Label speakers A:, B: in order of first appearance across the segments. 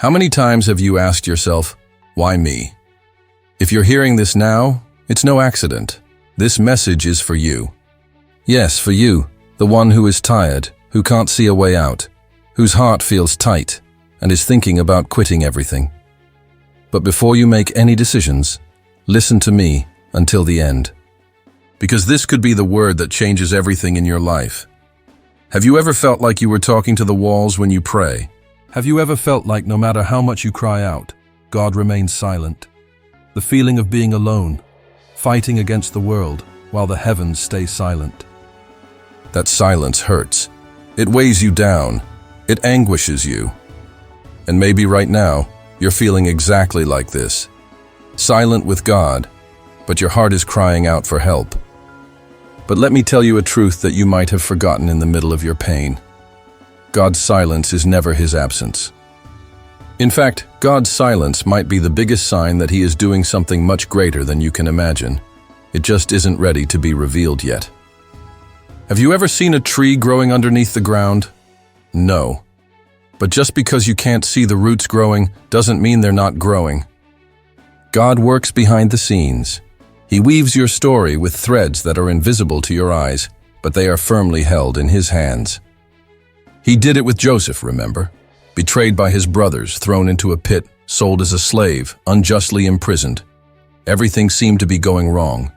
A: How many times have you asked yourself, why me? If you're hearing this now, it's no accident. This message is for you. Yes, for you, the one who is tired, who can't see a way out, whose heart feels tight, and is thinking about quitting everything. But before you make any decisions, listen to me until the end. Because this could be the word that changes everything in your life. Have you ever felt like you were talking to the walls when you pray? Have you ever felt like no matter how much you cry out, God remains silent? The feeling of being alone, fighting against the world while the heavens stay silent. That silence hurts. It weighs you down. It anguishes you. And maybe right now, you're feeling exactly like this. Silent with God, but your heart is crying out for help. But let me tell you a truth that you might have forgotten in the middle of your pain. God's silence is never his absence. In fact, God's silence might be the biggest sign that he is doing something much greater than you can imagine. It just isn't ready to be revealed yet. Have you ever seen a tree growing underneath the ground? No. But just because you can't see the roots growing doesn't mean they're not growing. God works behind the scenes. He weaves your story with threads that are invisible to your eyes, but they are firmly held in his hands. He did it with Joseph, remember? Betrayed by his brothers, thrown into a pit, sold as a slave, unjustly imprisoned. Everything seemed to be going wrong.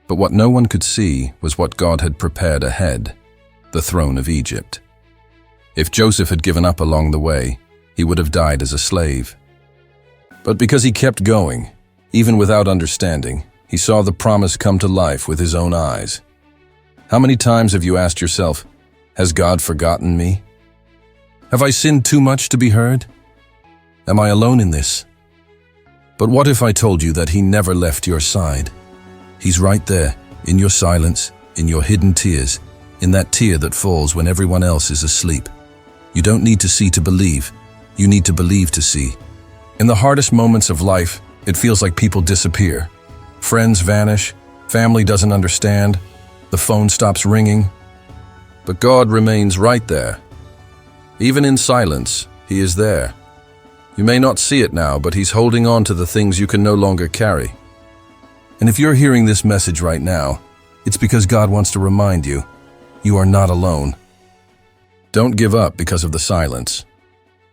A: But what no one could see was what God had prepared ahead, the throne of Egypt. If Joseph had given up along the way, he would have died as a slave. But because he kept going, even without understanding, he saw the promise come to life with his own eyes. How many times have you asked yourself, has God forgotten me? Have I sinned too much to be heard? Am I alone in this? But what if I told you that he never left your side? He's right there, in your silence, in your hidden tears, in that tear that falls when everyone else is asleep. You don't need to see to believe. You need to believe to see. In the hardest moments of life, it feels like people disappear. Friends vanish, family doesn't understand, the phone stops ringing. But God remains right there. Even in silence, he is there. You may not see it now, but he's holding on to the things you can no longer carry. And if you're hearing this message right now, it's because God wants to remind you, you are not alone. Don't give up because of the silence.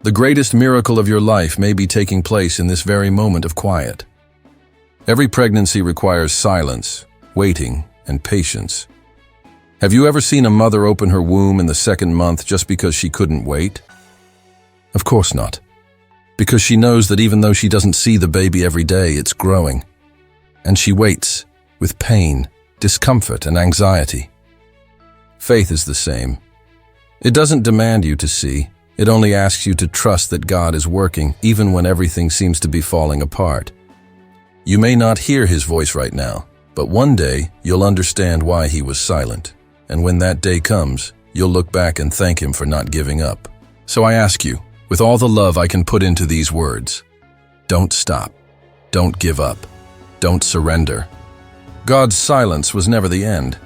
A: The greatest miracle of your life may be taking place in this very moment of quiet. Every pregnancy requires silence, waiting, and patience. Have you ever seen a mother open her womb in the second month just because she couldn't wait? Of course not. Because she knows that even though she doesn't see the baby every day, it's growing. And she waits, with pain, discomfort, and anxiety. Faith is the same. It doesn't demand you to see. It only asks you to trust that God is working, even when everything seems to be falling apart. You may not hear his voice right now, but one day you'll understand why he was silent. And when that day comes, you'll look back and thank him for not giving up. So I ask you, with all the love I can put into these words, don't stop. Don't give up. Don't surrender. God's silence was never the end.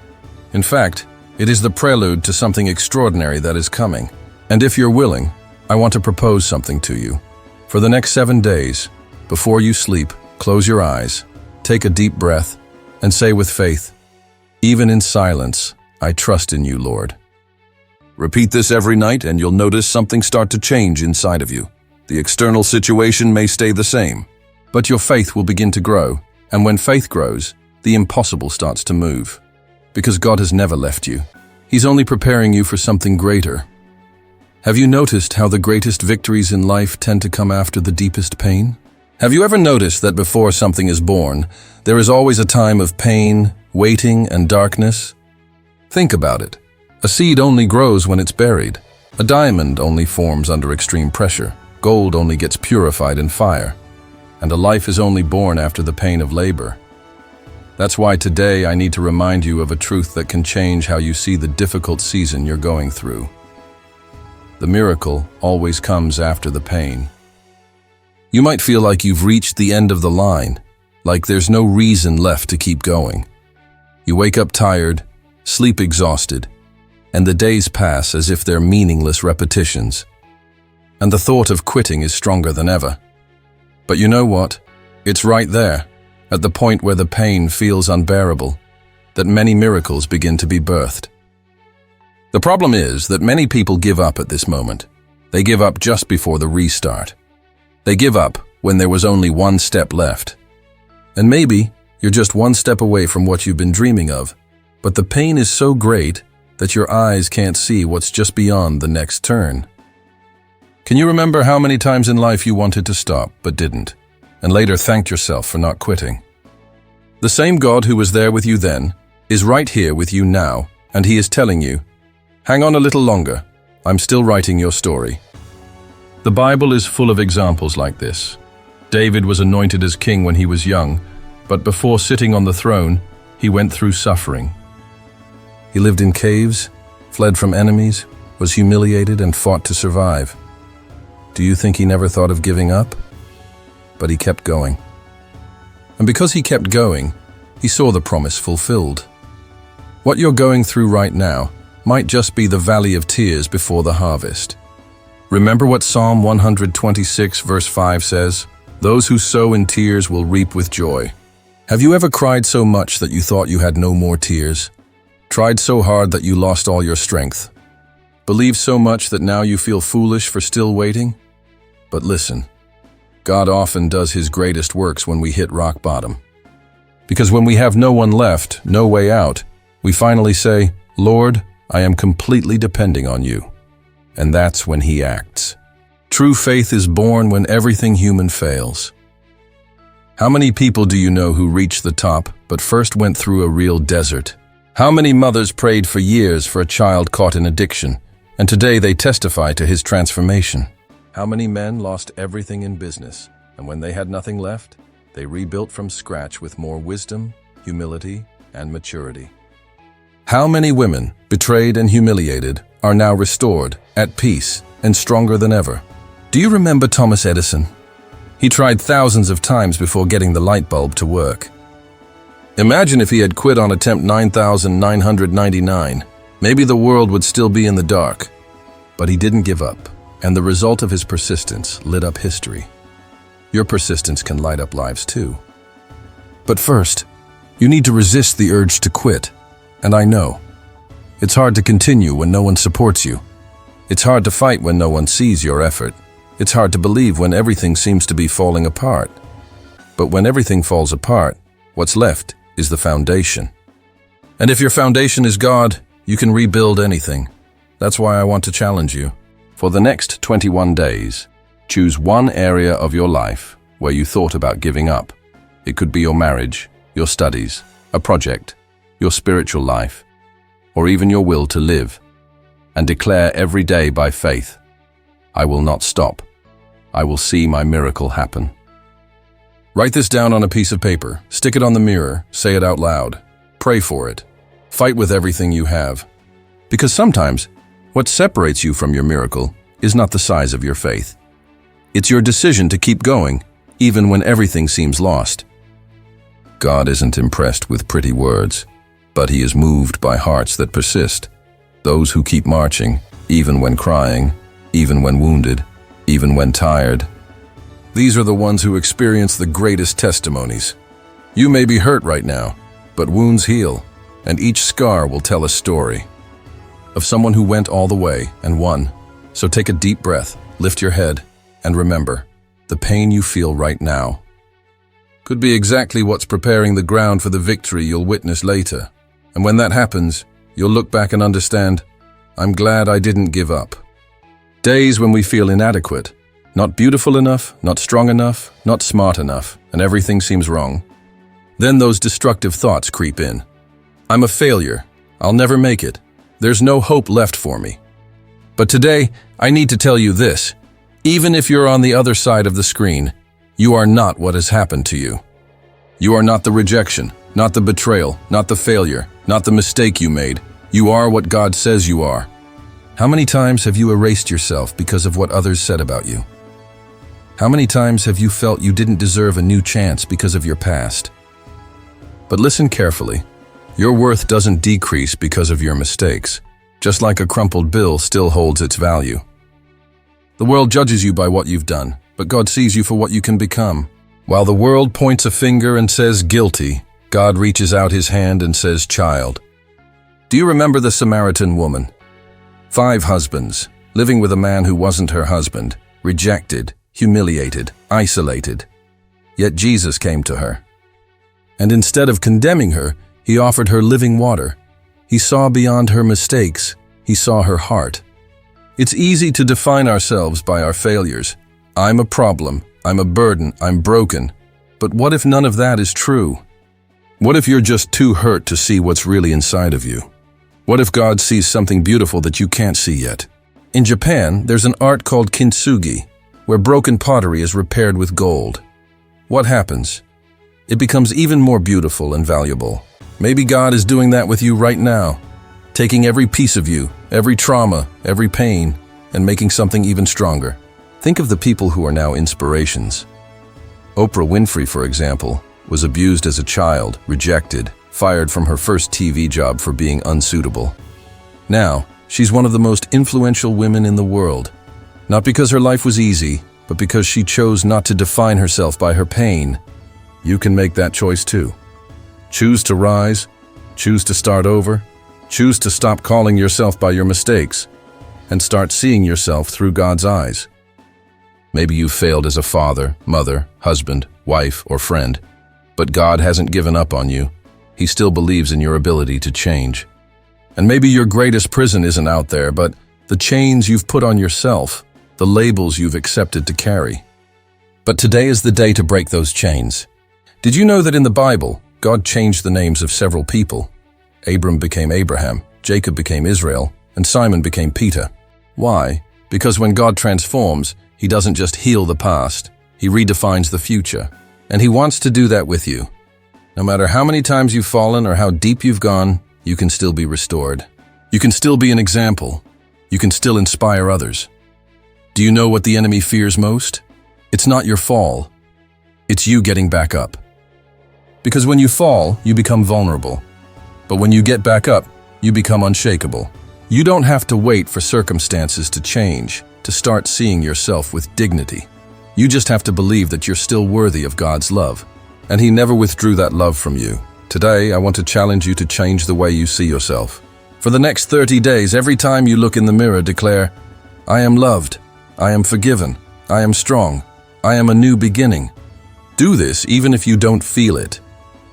A: In fact, it is the prelude to something extraordinary that is coming. And if you're willing, I want to propose something to you. For the next 7 days, before you sleep, close your eyes, take a deep breath, and say with faith, even in silence, I trust in you, Lord. Repeat this every night and you'll notice something start to change inside of you. The external situation may stay the same, but your faith will begin to grow. And when faith grows, the impossible starts to move. Because God has never left you. He's only preparing you for something greater. Have you noticed how the greatest victories in life tend to come after the deepest pain? Have you ever noticed that before something is born, there is always a time of pain, waiting, and darkness? Think about it. A seed only grows when it's buried. A diamond only forms under extreme pressure. Gold only gets purified in fire. And a life is only born after the pain of labor. That's why today I need to remind you of a truth that can change how you see the difficult season you're going through. The miracle always comes after the pain. You might feel like you've reached the end of the line, like there's no reason left to keep going. You wake up tired, sleep exhausted, and the days pass as if they're meaningless repetitions. and the thought of quitting is stronger than ever. But you know what? It's right there, at the point where the pain feels unbearable, that many miracles begin to be birthed. The problem is that many people give up at this moment. They give up just before the restart. They give up when there was only one step left. And maybe you're just one step away from what you've been dreaming of, but the pain is so great that your eyes can't see what's just beyond the next turn. Can you remember how many times in life you wanted to stop but didn't, and later thanked yourself for not quitting? The same God who was there with you then is right here with you now, and He is telling you, hang on a little longer, I'm still writing your story. The Bible is full of examples like this. David was anointed as king when he was young, but before sitting on the throne, he went through suffering. He lived in caves, fled from enemies, was humiliated and fought to survive. Do you think he never thought of giving up? But he kept going. And because he kept going, he saw the promise fulfilled. What you're going through right now might just be the valley of tears before the harvest. Remember what Psalm 126 verse 5 says? Those who sow in tears will reap with joy. Have you ever cried so much that you thought you had no more tears? Tried so hard that you lost all your strength? Believed so much that now you feel foolish for still waiting? But listen, God often does His greatest works when we hit rock bottom. Because when we have no one left, no way out, we finally say, Lord, I am completely depending on you. And that's when He acts. True faith is born when everything human fails. How many people do you know who reached the top but first went through a real desert? How many mothers prayed for years for a child caught in addiction, and today they testify to His transformation? How many men lost everything in business, and when they had nothing left, they rebuilt from scratch with more wisdom, humility, and maturity? How many women, betrayed and humiliated, are now restored, at peace, and stronger than ever? Do you remember Thomas Edison? He tried thousands of times before getting the light bulb to work. Imagine if he had quit on attempt 9,999. Maybe the world would still be in the dark. But he didn't give up, and the result of his persistence lit up history. Your persistence can light up lives too. But first, you need to resist the urge to quit. And I know. It's hard to continue when no one supports you. It's hard to fight when no one sees your effort. It's hard to believe when everything seems to be falling apart. But when everything falls apart, what's left is the foundation. And if your foundation is God, you can rebuild anything. That's why I want to challenge you. For the next 21 days, choose one area of your life where you thought about giving up. It could be your marriage, your studies, a project, your spiritual life, or even your will to live. And declare every day by faith, I will not stop. I will see my miracle happen. Write this down on a piece of paper, stick it on the mirror, say it out loud. Pray for it. Fight with everything you have. Because sometimes, what separates you from your miracle is not the size of your faith. It's your decision to keep going, even when everything seems lost. God isn't impressed with pretty words, but He is moved by hearts that persist. Those who keep marching, even when crying, even when wounded, even when tired. These are the ones who experience the greatest testimonies. You may be hurt right now, but wounds heal, and each scar will tell a story of someone who went all the way and won. So take a deep breath, lift your head, and remember, the pain you feel right now could be exactly what's preparing the ground for the victory you'll witness later. And when that happens, you'll look back and understand, I'm glad I didn't give up. Days when we feel inadequate, not beautiful enough, not strong enough, not smart enough, and everything seems wrong. Then those destructive thoughts creep in. I'm a failure. I'll never make it. There's no hope left for me. But today, I need to tell you this. Even if you're on the other side of the screen, you are not what has happened to you. You are not the rejection, not the betrayal, not the failure, not the mistake you made. You are what God says you are. How many times have you erased yourself because of what others said about you? How many times have you felt you didn't deserve a new chance because of your past? But listen carefully. Your worth doesn't decrease because of your mistakes, just like a crumpled bill still holds its value. The world judges you by what you've done, but God sees you for what you can become. While the world points a finger and says guilty, God reaches out his hand and says child. Do you remember the Samaritan woman? 5 husbands, living with a man who wasn't her husband, rejected, humiliated, isolated. Yet Jesus came to her. And instead of condemning her, he offered her living water. He saw beyond her mistakes. He saw her heart. It's easy to define ourselves by our failures. I'm a problem. I'm a burden. I'm broken. But what if none of that is true? What if you're just too hurt to see what's really inside of you? What if God sees something beautiful that you can't see yet? In Japan, there's an art called kintsugi, where broken pottery is repaired with gold. What happens? It becomes even more beautiful and valuable. Maybe God is doing that with you right now, taking every piece of you, every trauma, every pain, and making something even stronger. Think of the people who are now inspirations. Oprah Winfrey, for example, was abused as a child, rejected, fired from her first TV job for being unsuitable. Now, she's one of the most influential women in the world. Not because her life was easy, but because she chose not to define herself by her pain. You can make that choice too. Choose to rise, choose to start over, choose to stop calling yourself by your mistakes, and start seeing yourself through God's eyes. Maybe you failed as a father, mother, husband, wife, or friend, but God hasn't given up on you. He still believes in your ability to change. And maybe your greatest prison isn't out there, but the chains you've put on yourself, the labels you've accepted to carry. But today is the day to break those chains. Did you know that in the Bible, God changed the names of several people? Abram became Abraham, Jacob became Israel, and Simon became Peter. Why? Because when God transforms, he doesn't just heal the past, he redefines the future. And he wants to do that with you. No matter how many times you've fallen or how deep you've gone, you can still be restored. You can still be an example. You can still inspire others. Do you know what the enemy fears most? It's not your fall. It's you getting back up. Because when you fall, you become vulnerable. But when you get back up, you become unshakable. You don't have to wait for circumstances to change to start seeing yourself with dignity. You just have to believe that you're still worthy of God's love. And he never withdrew that love from you. Today, I want to challenge you to change the way you see yourself. For the next 30 days, every time you look in the mirror, declare, I am loved, I am forgiven, I am strong, I am a new beginning. Do this even if you don't feel it,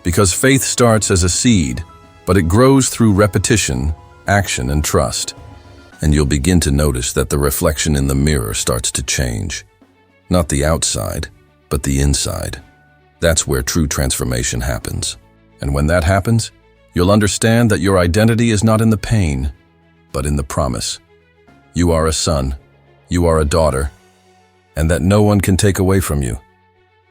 A: because faith starts as a seed, but it grows through repetition, action, and trust. And you'll begin to notice that the reflection in the mirror starts to change. Not the outside, but the inside. That's where true transformation happens. And when that happens, you'll understand that your identity is not in the pain, but in the promise. You are a son, you are a daughter, and that no one can take away from you.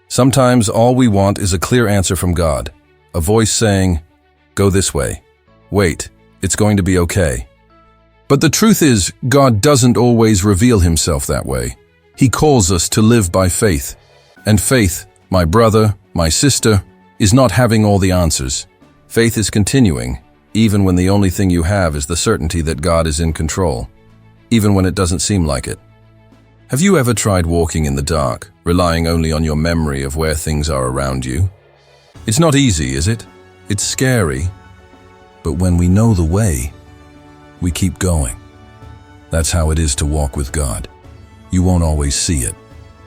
A: Sometimes all we want is a clear answer from God, a voice saying, go this way. Wait, it's going to be okay. But the truth is, God doesn't always reveal himself that way. He calls us to live by faith. And faith, my brother, my sister, is not having all the answers. Faith is continuing, even when the only thing you have is the certainty that God is in control, even when it doesn't seem like it. Have you ever tried walking in the dark, relying only on your memory of where things are around you? It's not easy, is it? It's scary. But when we know the way, we keep going. That's how it is to walk with God. You won't always see it.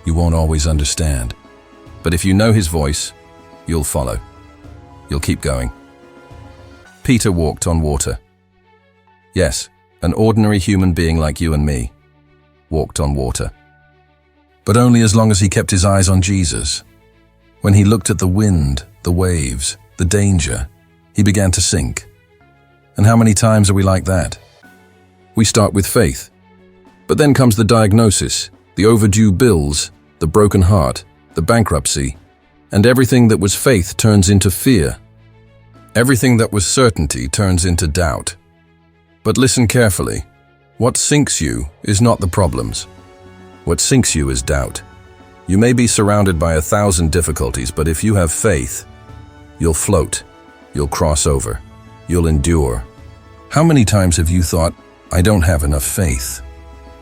A: You won't always understand. But if you know his voice, you'll follow. You'll keep going. Peter walked on water. Yes, an ordinary human being like you and me walked on water. But only as long as he kept his eyes on Jesus. When he looked at the wind, the waves, the danger, he began to sink. And how many times are we like that? We start with faith. But then comes the diagnosis, the overdue bills, the broken heart, the bankruptcy, and everything that was faith turns into fear. Everything that was certainty turns into doubt. But listen carefully. What sinks you is not the problems. What sinks you is doubt. You may be surrounded by 1,000 difficulties, but if you have faith, you'll float, you'll cross over, you'll endure. How many times have you thought, I don't have enough faith?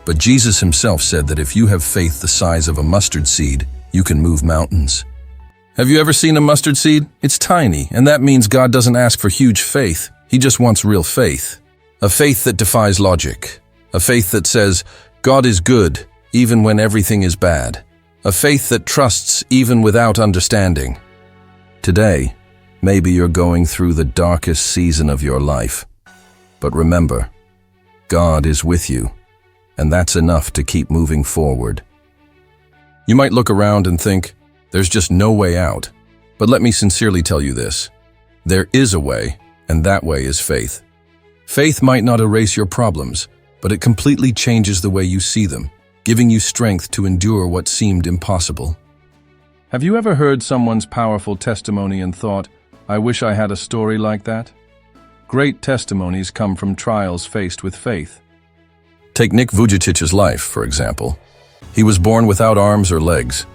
A: But Jesus himself said that if you have faith the size of a mustard seed, you can move mountains. Have you ever seen a mustard seed? It's tiny, and that means God doesn't ask for huge faith. He just wants real faith. A faith that defies logic. A faith that says, God is good, even when everything is bad. A faith that trusts even without understanding. Today, maybe you're going through the darkest season of your life. But remember, God is with you, and that's enough to keep moving forward. You might look around and think, there's just no way out. But let me sincerely tell you this. There is a way, and that way is faith. Faith might not erase your problems, but it completely changes the way you see them, giving you strength to endure what seemed impossible. Have you ever heard someone's powerful testimony and thought, I wish I had a story like that? Great testimonies come from trials faced with faith. Take Nick Vujicic's life, for example. He was born without arms or legs.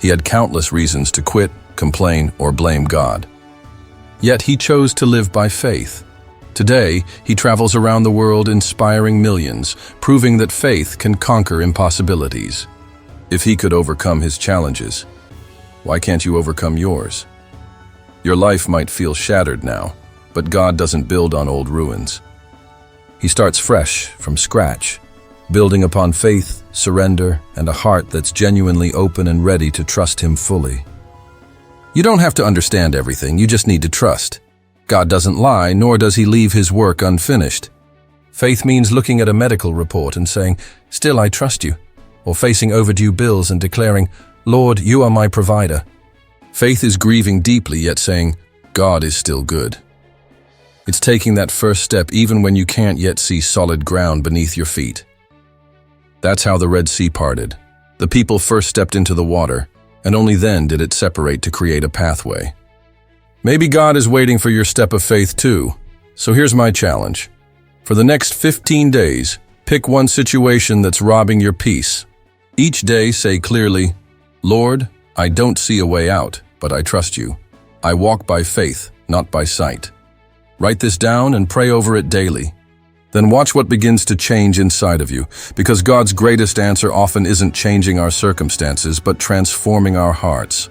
A: He had countless reasons to quit, complain, or blame God. Yet he chose to live by faith. Today, he travels around the world inspiring millions, proving that faith can conquer impossibilities. If he could overcome his challenges, why can't you overcome yours? Your life might feel shattered now, but God doesn't build on old ruins. He starts fresh, from scratch, building upon faith, surrender, and a heart that's genuinely open and ready to trust Him fully. You don't have to understand everything, you just need to trust. God doesn't lie, nor does He leave His work unfinished. Faith means looking at a medical report and saying, "Still I trust you," or facing overdue bills and declaring, "Lord, you are my provider." Faith is grieving deeply yet saying, "God is still good." It's taking that first step even when you can't yet see solid ground beneath your feet. That's how the Red Sea parted. The people first stepped into the water, and only then did it separate to create a pathway. Maybe God is waiting for your step of faith too. So here's my challenge. For the next 15 days, pick one situation that's robbing your peace. Each day say clearly, "Lord, I don't see a way out, but I trust you. I walk by faith, not by sight." Write this down and pray over it daily. Then watch what begins to change inside of you, because God's greatest answer often isn't changing our circumstances, but transforming our hearts.